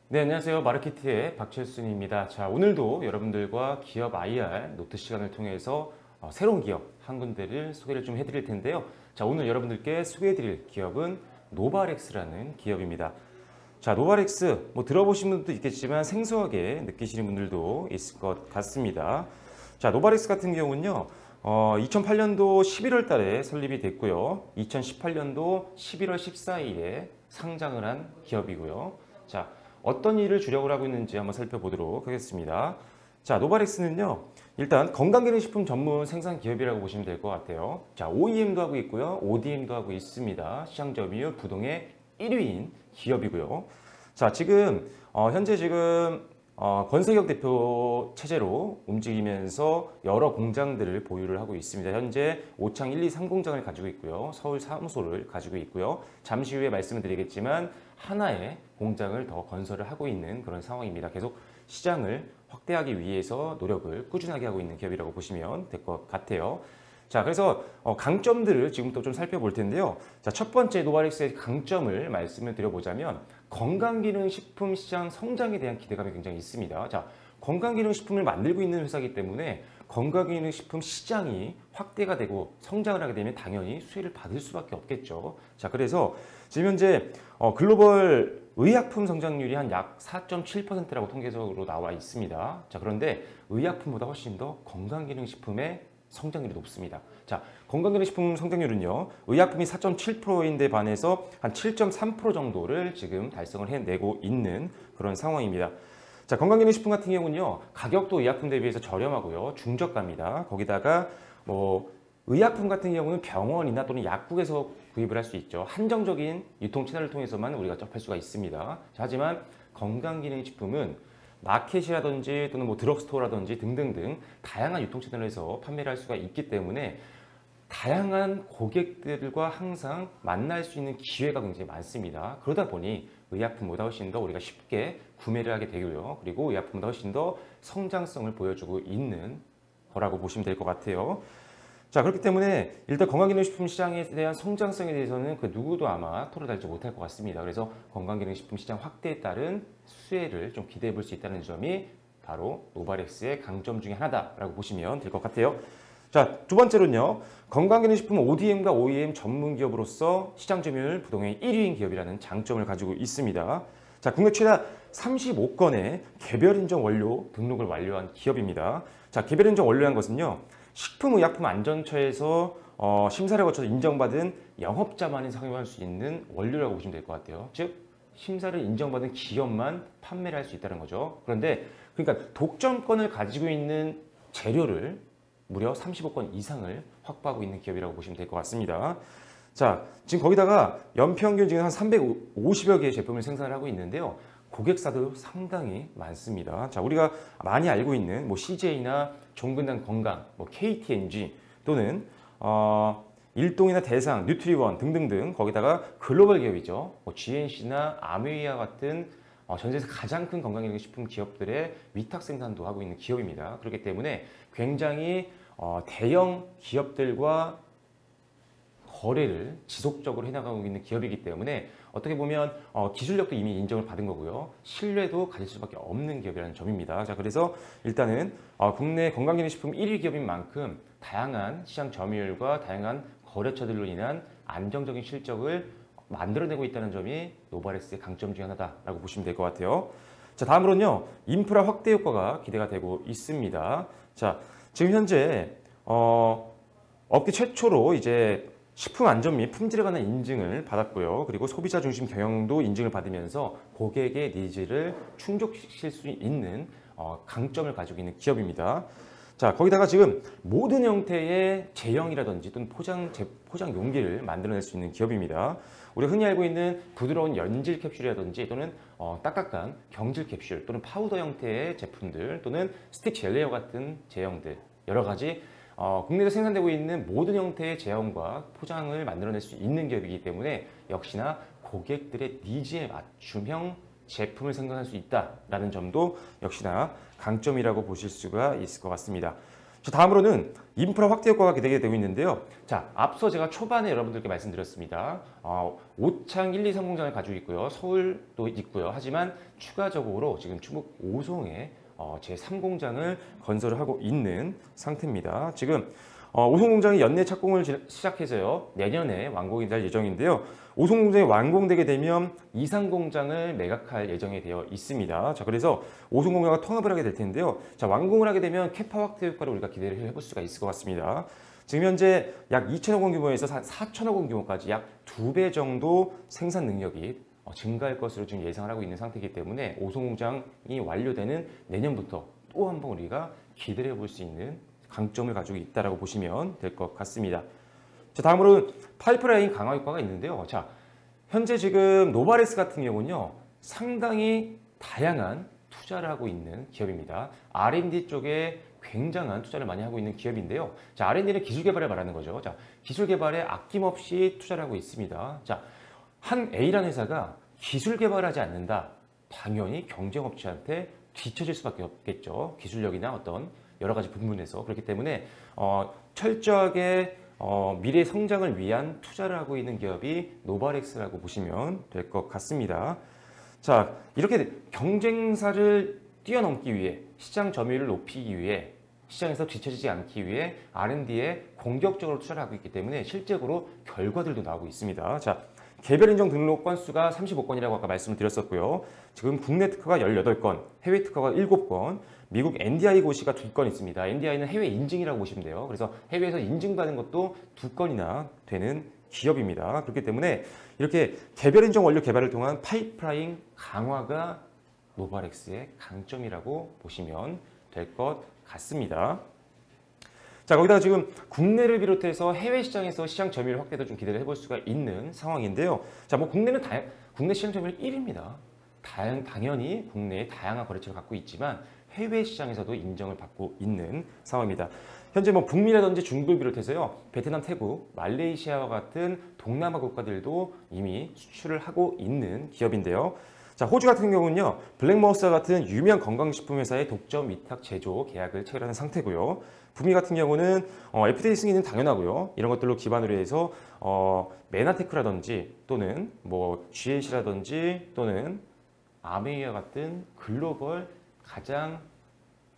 네, 안녕하세요. 마르키트의 박철순입니다. 자, 오늘도 여러분들과 기업 IR 노트 시간을 통해서 새로운 기업 한 군데를 소개를 좀 해드릴 텐데요. 자, 오늘 여러분들께 소개해드릴 기업은 노바렉스라는 기업입니다. 자, 노바렉스 뭐 들어보신 분도 있겠지만 생소하게 느끼시는 분들도 있을 것 같습니다. 자, 노바렉스 같은 경우는요. 2008년도 11월 달에 설립이 됐고요. 2018년도 11월 14일에 상장을 한 기업이고요. 자, 어떤 일을 주력을 하고 있는지 한번 살펴보도록 하겠습니다. 자, 노바렉스는요. 일단 건강기능식품 전문 생산 기업이라고 보시면 될 것 같아요. 자, OEM도 하고 있고요. ODM도 하고 있습니다. 시장 점유율 부동의 1위인 기업이고요. 자, 지금 현재 권세경 대표 체제로 움직이면서 여러 공장들을 보유를 하고 있습니다. 현재 오창 1, 2, 3공장을 가지고 있고요. 서울 사무소를 가지고 있고요. 잠시 후에 말씀을 드리겠지만 하나의 공장을 더 건설을 하고 있는 그런 상황입니다. 계속 시장을 확대하기 위해서 노력을 꾸준하게 하고 있는 기업이라고 보시면 될 것 같아요. 자, 그래서 강점들을 지금부터 좀 살펴볼 텐데요. 자, 첫 번째 노바렉스의 강점을 말씀을 드려보자면 건강기능식품 시장 성장에 대한 기대감이 굉장히 있습니다. 자, 건강기능식품을 만들고 있는 회사이기 때문에 건강기능식품 시장이 확대가 되고 성장을 하게 되면 당연히 수혜를 받을 수밖에 없겠죠. 자, 그래서 지금 현재 글로벌 의약품 성장률이 한 약 4.7%라고 통계적으로 나와 있습니다. 자, 그런데 의약품보다 훨씬 더 건강기능식품의 성장률이 높습니다. 자, 건강기능식품 성장률은요, 의약품이 4.7%인데 반해서 한 7.3% 정도를 지금 달성을 해내고 있는 그런 상황입니다. 자, 건강기능식품 같은 경우는요, 가격도 의약품 대비해서 저렴하고요, 중저가입니다. 거기다가 의약품 같은 경우는 병원이나 또는 약국에서 구입을 할 수 있죠. 한정적인 유통 채널을 통해서만 우리가 접할 수가 있습니다. 자, 하지만 건강기능식품은 마켓이라든지 또는 드럭스토어라든지 등등등 다양한 유통 채널에서 판매를 할 수가 있기 때문에 다양한 고객들과 항상 만날 수 있는 기회가 굉장히 많습니다. 그러다 보니 의약품보다 훨씬 더 우리가 쉽게 구매를 하게 되고요. 그리고 의약품보다 훨씬 더 성장성을 보여주고 있는 거라고 보시면 될 것 같아요. 자, 그렇기 때문에 일단 건강기능식품 시장에 대한 성장성에 대해서는 그 누구도 아마 토를 달지 못할 것 같습니다. 그래서 건강기능식품 시장 확대에 따른 수혜를 좀 기대해 볼 수 있다는 점이 바로 노바렉스의 강점 중에 하나다라고 보시면 될 것 같아요. 자, 두 번째로는요. 건강기능식품 ODM과 OEM 전문 기업으로서 시장 점유율 부동의 1위인 기업이라는 장점을 가지고 있습니다. 자, 국내 최다 35건의 개별인정 원료 등록을 완료한 기업입니다. 자, 개별인정 완료한 것은요. 식품의약품안전처에서 심사를 거쳐서 인정받은 영업자만이 사용할 수 있는 원료라고 보시면 될 것 같아요. 즉, 심사를 인정받은 기업만 판매를 할 수 있다는 거죠. 그러니까 독점권을 가지고 있는 재료를 무려 35건 이상을 확보하고 있는 기업이라고 보시면 될 것 같습니다. 자, 지금 거기다가 연평균 지금 한 350여 개의 제품을 생산을 하고 있는데요. 고객사도 상당히 많습니다. 자, 우리가 많이 알고 있는 CJ나 종근당 건강, KTNG 또는 일동이나 대상, 뉴트리원 등등등 거기다가 글로벌 기업이죠. GNC나 아메이아 같은 전 세계에서 가장 큰 건강기능식품 기업들의 위탁 생산도 하고 있는 기업입니다. 그렇기 때문에 굉장히 대형 기업들과 거래를 지속적으로 해나가고 있는 기업이기 때문에 어떻게 보면 기술력도 이미 인정을 받은 거고요. 신뢰도 가질 수밖에 없는 기업이라는 점입니다. 자, 그래서 일단은 국내 건강기능식품 1위 기업인 만큼 다양한 시장 점유율과 다양한 거래처들로 인한 안정적인 실적을 만들어내고 있다는 점이 노바렉스의 강점 중 하나다라고 보시면 될 것 같아요. 자, 다음으로는요. 인프라 확대 효과가 기대가 되고 있습니다. 자, 지금 현재 업계 최초로 이제 식품 안전 및 품질에 관한 인증을 받았고요. 그리고 소비자 중심 경영도 인증을 받으면서 고객의 니즈를 충족시킬 수 있는 강점을 가지고 있는 기업입니다. 자, 거기다가 지금 모든 형태의 제형이라든지 또는 포장 용기를 만들어낼 수 있는 기업입니다. 우리가 흔히 알고 있는 부드러운 연질 캡슐이라든지 또는 딱딱한 경질 캡슐 또는 파우더 형태의 제품들 또는 스틱 젤레어 같은 제형들 여러 가지 국내에서 생산되고 있는 모든 형태의 제형과 포장을 만들어낼 수 있는 기업이기 때문에 역시나 고객들의 니즈에 맞춤형 제품을 생산할 수 있다는 점도 역시나 강점이라고 보실 수가 있을 것 같습니다. 자, 다음으로는 인프라 확대 효과가 기대가 되고 있는데요. 자, 앞서 제가 초반에 여러분들께 말씀드렸습니다. 오창 1, 2, 3공장을 가지고 있고요. 서울도 있고요. 하지만 추가적으로 지금 충북 오송에 제3공장을 건설을 하고 있는 상태입니다. 지금 오송공장이 연내 착공을 시작해서요. 내년에 완공이 될 예정인데요. 오송공장이 완공되게 되면 이상공장을 매각할 예정이 되어 있습니다. 자, 그래서 오송공장과 통합을 하게 될 텐데요. 자, 완공을 하게 되면 캐파 확대 효과를 우리가 기대를 해볼 수가 있을 것 같습니다. 지금 현재 약 2천억 원 규모에서 4천억 원 규모까지 약 2배 정도 생산 능력이 증가할 것으로 지금 예상을 하고 있는 상태이기 때문에 오송공장이 완료되는 내년부터 또 한 번 우리가 기대를 해볼 수 있는 강점을 가지고 있다고 보시면 될 것 같습니다. 자, 다음으로 파이프라인 강화 효과가 있는데요. 자, 현재 지금 노바레스 같은 경우는요, 상당히 다양한 투자를 하고 있는 기업입니다. R&D 쪽에 굉장한 투자를 많이 하고 있는 기업인데요. 자, R&D는 기술 개발을 말하는 거죠. 자, 기술 개발에 아낌없이 투자를 하고 있습니다. 자, 한 A라는 회사가 기술 개발하지 않는다. 당연히 경쟁업체한테 뒤처질 수밖에 없겠죠. 기술력이나 어떤 여러 가지 부분에서. 그렇기 때문에 철저하게 미래 성장을 위한 투자를 하고 있는 기업이 노바렉스라고 보시면 될 것 같습니다. 자, 이렇게 경쟁사를 뛰어넘기 위해, 시장 점유율을 높이기 위해, 시장에서 뒤처지지 않기 위해 R&D에 공격적으로 투자를 하고 있기 때문에 실제로 결과들도 나오고 있습니다. 자, 개별 인정 등록 건수가 35건이라고 아까 말씀을 드렸었고요. 지금 국내 특허가 18건, 해외 특허가 7건, 미국 NDI 고시가 2건 있습니다. NDI는 해외 인증이라고 보시면 돼요. 그래서 해외에서 인증받은 것도 2건이나 되는 기업입니다. 그렇기 때문에 이렇게 개별 인정 원료 개발을 통한 파이프라인 강화가 노바렉스의 강점이라고 보시면 될 것 같습니다. 자, 거기다가 지금 국내를 비롯해서 해외 시장에서 시장 점유율 확대도 좀 기대를 해볼 수가 있는 상황인데요. 자, 뭐 국내 시장 점유율 1위입니다. 당연히 국내에 다양한 거래처를 갖고 있지만 해외 시장에서도 인정을 받고 있는 상황입니다. 현재 뭐 북미라든지 중국을 비롯해서요, 베트남, 태국, 말레이시아와 같은 동남아 국가들도 이미 수출을 하고 있는 기업인데요. 자, 호주 같은 경우는요, 블랙머스터 같은 유명 건강식품 회사의 독점 위탁 제조 계약을 체결하는 상태고요. 북미 같은 경우는 FDA 승인은 당연하고요. 이런 것들로 기반으로 해서 메나테크라든지 또는 뭐 GH라든지 또는 아메이와 같은 글로벌 가장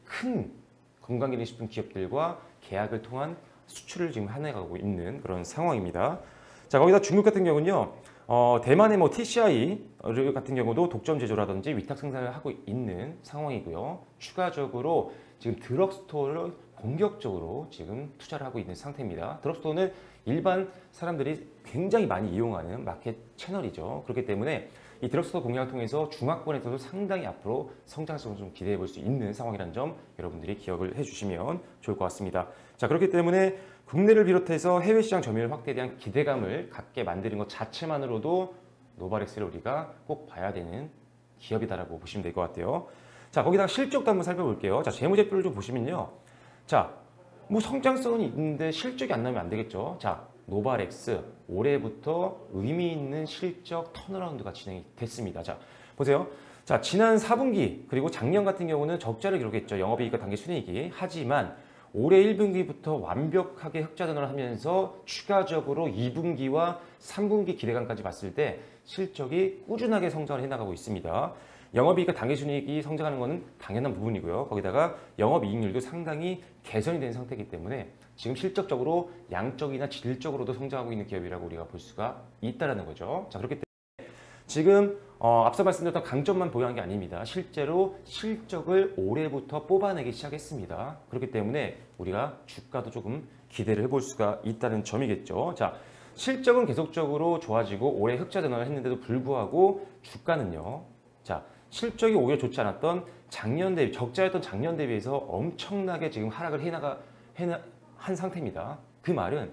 큰 건강기능식품 기업들과 계약을 통한 수출을 지금 해나가고 있는 그런 상황입니다. 자, 거기다 중국 같은 경우는요, 대만의 뭐 TCI 같은 경우도 독점 제조라든지 위탁 생산을 하고 있는 상황이고요. 추가적으로 지금 드럭스토어를 공격적으로 지금 투자를 하고 있는 상태입니다. 드럭스토어는 일반 사람들이 굉장히 많이 이용하는 마켓 채널이죠. 그렇기 때문에 이 드럭스토어 공략을 통해서 중화권에서도 상당히 앞으로 성장성을 좀 기대해 볼 수 있는 상황이라는 점 여러분들이 기억을 해주시면 좋을 것 같습니다. 자, 그렇기 때문에 국내를 비롯해서 해외 시장 점유율 확대에 대한 기대감을 갖게 만드는 것 자체만으로도 노바렉스를 우리가 꼭 봐야 되는 기업이다라고 보시면 될 것 같아요. 자, 거기다가 실적도 한번 살펴볼게요. 자, 재무제표를 좀 보시면요. 자, 뭐 성장성은 있는데 실적이 안 나오면 안 되겠죠. 자, 노바렉스 올해부터 의미 있는 실적 턴어라운드가 진행이 됐습니다. 자, 보세요. 자, 지난 4분기 그리고 작년 같은 경우는 적자를 기록했죠. 영업이익과 당기순이익이. 하지만 올해 1분기부터 완벽하게 흑자 전환을 하면서 추가적으로 2분기와 3분기 기대감까지 봤을 때 실적이 꾸준하게 성장을 해나가고 있습니다. 영업이익과 당기순이익이 성장하는 것은 당연한 부분이고요. 거기다가 영업이익률도 상당히 개선이 된 상태이기 때문에 지금 실적적으로 양적이나 질적으로도 성장하고 있는 기업이라고 우리가 볼 수가 있다는 거죠. 자, 그렇기 때문에 지금 앞서 말씀드렸던 강점만 보유한 게 아닙니다. 실제로 실적을 올해부터 뽑아내기 시작했습니다. 그렇기 때문에 우리가 주가도 조금 기대를 해볼 수가 있다는 점이겠죠. 자, 실적은 계속적으로 좋아지고 올해 흑자 전환을 했는데도 불구하고 주가는요. 자, 실적이 오히려 좋지 않았던 작년 대비, 적자였던 작년 대비해서 엄청나게 지금 하락을 한 상태입니다. 그 말은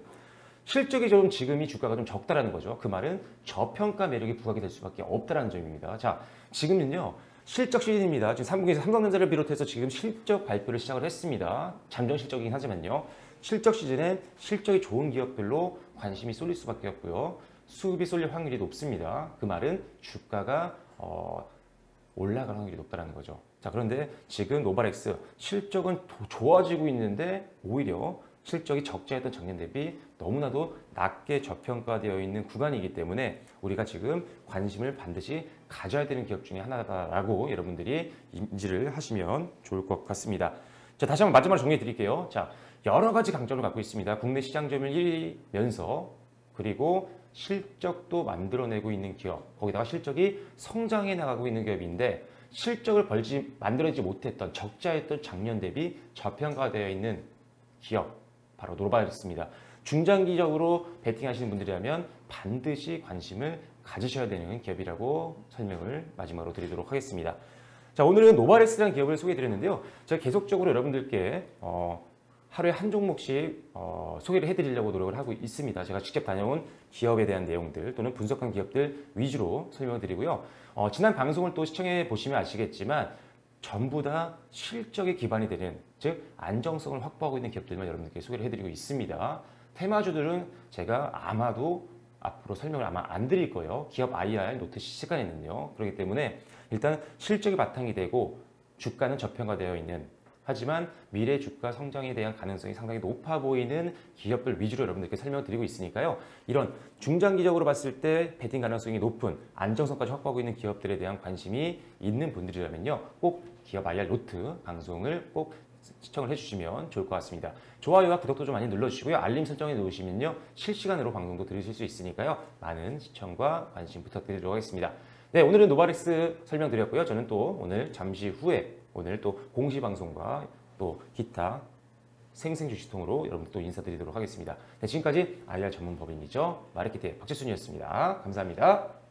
실적이 좀 지금이 주가가 좀 적다라는 거죠. 그 말은 저평가 매력이 부각이 될 수밖에 없다라는 점입니다. 자, 지금은요, 실적 시즌입니다. 지금 3분기에서 삼성전자를 비롯해서 지금 실적 발표를 시작을 했습니다. 잠정 실적이긴 하지만요. 실적 시즌엔 실적이 좋은 기업들로 관심이 쏠릴 수밖에 없고요. 수급이 쏠릴 확률이 높습니다. 그 말은 주가가 올라갈 확률이 높다는 거죠. 자, 그런데 지금 노바렉스 실적은 좋아지고 있는데 오히려 실적이 적자였던 작년 대비 너무나도 낮게 저평가되어 있는 구간이기 때문에 우리가 지금 관심을 반드시 가져야 되는 기업 중에 하나다라고 여러분들이 인지를 하시면 좋을 것 같습니다. 자, 다시 한번 마지막으로 정리해 드릴게요. 자, 여러 가지 강점을 갖고 있습니다. 국내 시장 점유율 1위면서 그리고 실적도 만들어내고 있는 기업, 거기다가 실적이 성장해 나가고 있는 기업인데 실적을 만들어내지 못했던 적자였던 작년 대비 저평가되어 있는 기업, 바로 노바렉스입니다. 중장기적으로 베팅하시는 분들이라면 반드시 관심을 가지셔야 되는 기업이라고 설명을 마지막으로 드리도록 하겠습니다. 자, 오늘은 노바렉스라는 기업을 소개해 드렸는데요. 제가 계속적으로 여러분들께 하루에 한 종목씩 소개를 해드리려고 노력을 하고 있습니다. 제가 직접 다녀온 기업에 대한 내용들 또는 분석한 기업들 위주로 설명을 드리고요. 지난 방송을 또 시청해 보시면 아시겠지만 전부 다 실적에 기반이 되는, 즉 안정성을 확보하고 있는 기업들만 여러분들께 소개를 해드리고 있습니다. 테마주들은 제가 아마도 앞으로 설명을 아마 안 드릴 거예요. 기업 IR 노트 시간에는요. 그렇기 때문에 일단 실적이 바탕이 되고 주가는 저평가되어 있는, 하지만 미래 주가 성장에 대한 가능성이 상당히 높아 보이는 기업들 위주로 여러분들께 설명을 드리고 있으니까요. 이런 중장기적으로 봤을 때 베팅 가능성이 높은 안정성까지 확보하고 있는 기업들에 대한 관심이 있는 분들이라면요. 꼭 기업 IR 노트 방송을 꼭 시청을 해주시면 좋을 것 같습니다. 좋아요와 구독도 좀 많이 눌러주시고요. 알림 설정해 놓으시면요. 실시간으로 방송도 들으실 수 있으니까요. 많은 시청과 관심 부탁드리도록 하겠습니다. 네, 오늘은 노바렉스 설명드렸고요. 저는 또 오늘 잠시 후에 오늘 또 공시방송과 또 기타 생생 주식통으로 여러분 또 인사드리도록 하겠습니다. 네, 지금까지 IR 전문 법인이죠. 마르케팅 박재순이었습니다. 감사합니다.